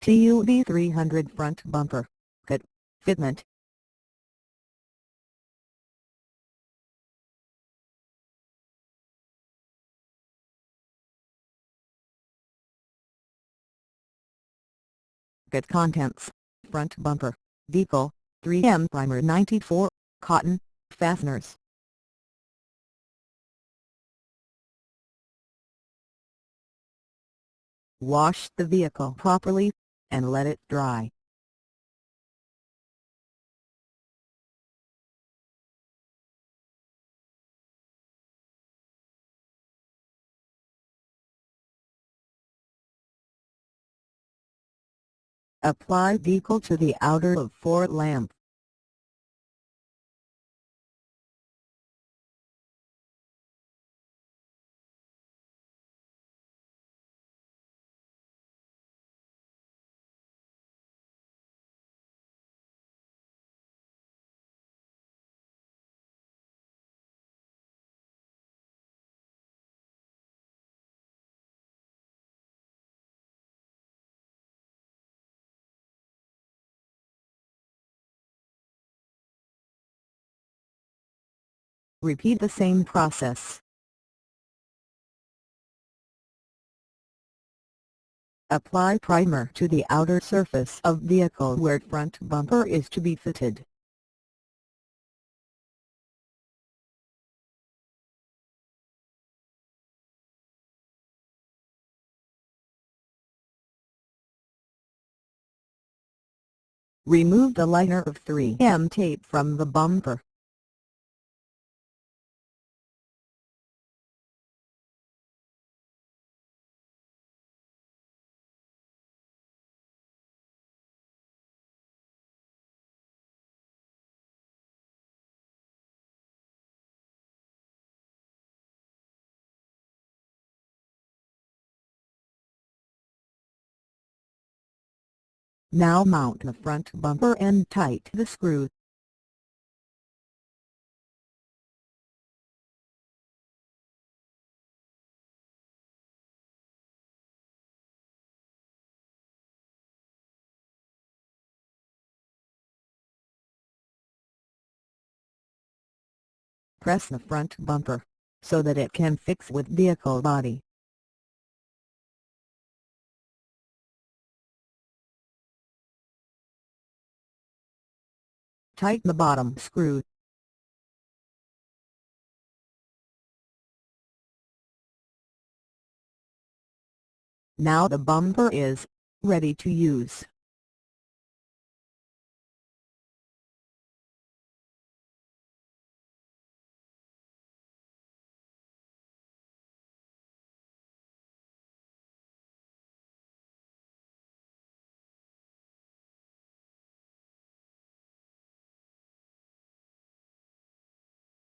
TUV300 front bumper kit fitment. Kit contents: front bumper, DECAL, 3M primer 94, cotton, fasteners. Wash the vehicle properly, and let it dry. Apply DECAL to the outer of fore lamp. Repeat the same process. Apply primer to the outer surface of vehicle where front bumper is to be fitted. Remove the liner of 3M tape from the bumper. Now mount the front bumper and tighten the screw. Press the front bumper, so that it can fix with vehicle body. Tighten the bottom screw. Now the bumper is ready to use.